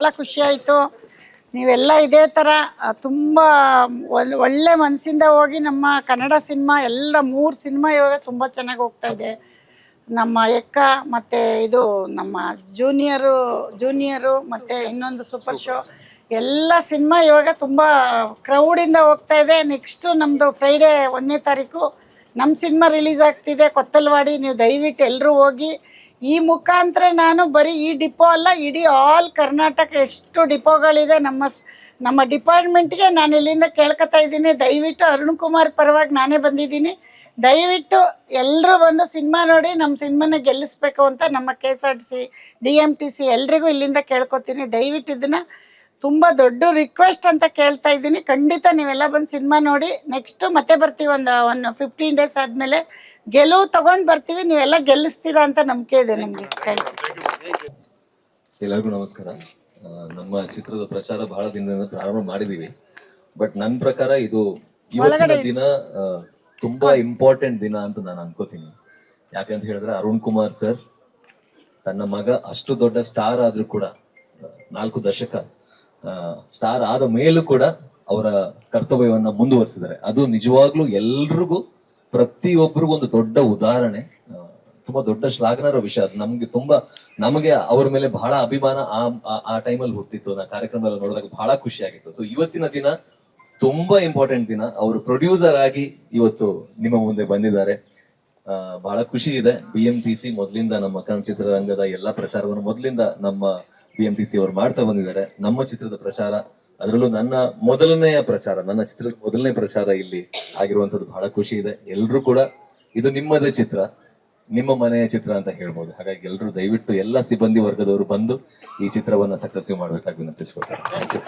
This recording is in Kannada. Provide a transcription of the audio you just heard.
ಭಾಳ ಖುಷಿ ಆಯಿತು. ನೀವೆಲ್ಲ ಇದೇ ಥರ ತುಂಬ ಒಳ್ಳೆ ಮನಸ್ಸಿಂದ ಹೋಗಿ ನಮ್ಮ ಕನ್ನಡ ಸಿನಿಮಾ ಎಲ್ಲ 3 ಸಿನಿಮಾ ಇವಾಗ ತುಂಬ ಚೆನ್ನಾಗಿ ಹೋಗ್ತಾ ಇದೆ. ನಮ್ಮ ಎಕ್ಕ ಮತ್ತು ಇದು ನಮ್ಮ ಜೂನಿಯರು ಮತ್ತು ಇನ್ನೊಂದು ಸೂಪರ್ ಶೋ ಎಲ್ಲ ಸಿನಿಮಾ ಇವಾಗ ತುಂಬ ಕ್ರೌಡಿಂದ ಹೋಗ್ತಾ ಇದೆ. ನೆಕ್ಸ್ಟು ನಮ್ಮದು ಫ್ರೈಡೇ 1ನೇ ತಾರೀಕು ನಮ್ಮ ಸಿನಿಮಾ ರಿಲೀಸ್ ಆಗ್ತಿದೆ ಕೊತ್ತಲ್ವಾಡಿ. ನೀವು ದಯವಿಟ್ಟು ಎಲ್ಲರೂ ಹೋಗಿ. ಈ ಮುಖಾಂತರ ನಾನು ಬರೀ ಈ ಡಿಪೋ ಅಲ್ಲ, ಇಡೀ ಆಲ್ ಕರ್ನಾಟಕ ಎಷ್ಟು ಡಿಪೋಗಳಿದೆ ನಮ್ಮ ಡಿಪಾರ್ಟ್ಮೆಂಟ್ಗೆ ನಾನು ಇಲ್ಲಿಂದ ಕೇಳ್ಕೊತಾ ಇದ್ದೀನಿ. ದಯವಿಟ್ಟು ಅರುಣ್ ಕುಮಾರ್ ಪರವಾಗಿ ನಾನೇ ಬಂದಿದ್ದೀನಿ. ದಯವಿಟ್ಟು ಎಲ್ಲರೂ ಬಂದು ಸಿನಿಮಾ ನೋಡಿ ನಮ್ಮ ಸಿನಿಮಾನ ಗೆಲ್ಲಿಸ್ಬೇಕು ಅಂತ ನಮ್ಮ KSRTC DMTC ಎಲ್ರಿಗೂ ಇಲ್ಲಿಂದ ಕೇಳ್ಕೊತೀನಿ. ದಯವಿಟ್ಟು ಇದನ್ನು ತುಂಬ ದೊಡ್ಡ ರಿಕ್ವೆಸ್ಟ್ ಅಂತ ಕೇಳ್ತಾ ಇದ್ದೀನಿ. ಖಂಡಿತ ನೀವೆಲ್ಲ ಬಂದು ಸಿನಿಮಾ ನೋಡಿ. ನೆಕ್ಸ್ಟು ಮತ್ತೆ ಬರ್ತೀವಿ ಒಂದು 15 ಡೇಸ್ ಆದಮೇಲೆ ಗೆಲುವು ತೊಗೊಂಡು ಬರ್ತೀವಿ. ನೀವೆಲ್ಲ ಗೆಲ್ಲಿಸ್ತೀರಾ ಅಂತ ನಂಬಿಕೆ ಇದೆ ನಮಗೆ. ಎಲ್ಲರಿಗೂ ನಮಸ್ಕಾರ. ನಮ್ಮ ಚಿತ್ರದ ಪ್ರಚಾರ ಬಹಳ ದಿನದಿಂದ ಪ್ರಾರಂಭ ಮಾಡಿದೀವಿ. ಬಟ್ ನನ್ನ ಪ್ರಕಾರ ಇದು ಇವತ್ತಿನ ದಿನ ತುಂಬಾ ಇಂಪಾರ್ಟೆಂಟ್ ದಿನ ಅಂತ ನಾನು ಅನ್ಕೋತೀನಿ. ಯಾಕಂತ ಹೇಳಿದ್ರೆ ಅರುಣ್ ಕುಮಾರ್ ಸರ್ ತನ್ನ ಮಗ ಅಷ್ಟು ದೊಡ್ಡ ಸ್ಟಾರ್ ಆದ್ರೂ ಕೂಡ 4 ದಶಕ ಸ್ಟಾರ್ ಆದ ಮೇಲೂ ಕೂಡ ಅವರ ಕರ್ತವ್ಯವನ್ನ ಮುಂದುವರಿಸಿದ್ದಾರೆ. ಅದು ನಿಜವಾಗ್ಲೂ ಎಲ್ರಿಗೂ ಪ್ರತಿಯೊಬ್ಬರಿಗೂ ಒಂದು ದೊಡ್ಡ ಉದಾಹರಣೆ. ತುಂಬಾ ದೊಡ್ಡ ಶ್ಲಾಘನರ ವಿಷಯ. ನಮಗೆ ಅವ್ರ ಮೇಲೆ ಬಹಳ ಅಭಿಮಾನ ಆ ಟೈಮಲ್ಲಿ ಹುಟ್ಟಿತ್ತು. ನಾ ಕಾರ್ಯಕ್ರಮ ಎಲ್ಲ ನೋಡಿದಾಗ ಬಹಳ ಖುಷಿ ಆಗಿತ್ತು. ಸೊ ಇವತ್ತಿನ ದಿನ ತುಂಬಾ ಇಂಪಾರ್ಟೆಂಟ್ ದಿನ. ಅವರು ಪ್ರೊಡ್ಯೂಸರ್ ಆಗಿ ಇವತ್ತು ನಿಮ್ಮ ಮುಂದೆ ಬಂದಿದ್ದಾರೆ. ಬಹಳ ಖುಷಿ ಇದೆ. BMTC ಮೊದಲಿಂದ ನಮ್ಮ ಕನ್ನಡ ಚಿತ್ರರಂಗದ ಎಲ್ಲಾ ಪ್ರಚಾರವನ್ನು ಮೊದಲಿಂದ ನಮ್ಮ BMTC ಅವರು ಮಾಡ್ತಾ ಬಂದಿದ್ದಾರೆ. ನಮ್ಮ ಚಿತ್ರದ ಪ್ರಚಾರ, ಅದರಲ್ಲೂ ನನ್ನ ಚಿತ್ರದ ಮೊದಲನೇ ಪ್ರಚಾರ ಇಲ್ಲಿ ಆಗಿರುವಂತದ್ದು ಬಹಳ ಖುಷಿ ಇದೆ. ಎಲ್ರು ಕೂಡ ಇದು ನಿಮ್ಮದೇ ಚಿತ್ರ, ನಿಮ್ಮ ಮನೆಯ ಚಿತ್ರ ಅಂತ ಹೇಳ್ಬೋದು. ಹಾಗಾಗಿ ಎಲ್ಲರೂ ದಯವಿಟ್ಟು ಎಲ್ಲ ಸಿಬ್ಬಂದಿ ವರ್ಗದವರು ಬಂದು ಈ ಚಿತ್ರವನ್ನ ಸಕ್ಸಸ್ಸಿವ್ ಮಾಡ್ಬೇಕಾಗಿ ವಿನಂತಿಸ್ಕೊಳ್ತಾರೆ. Thank you.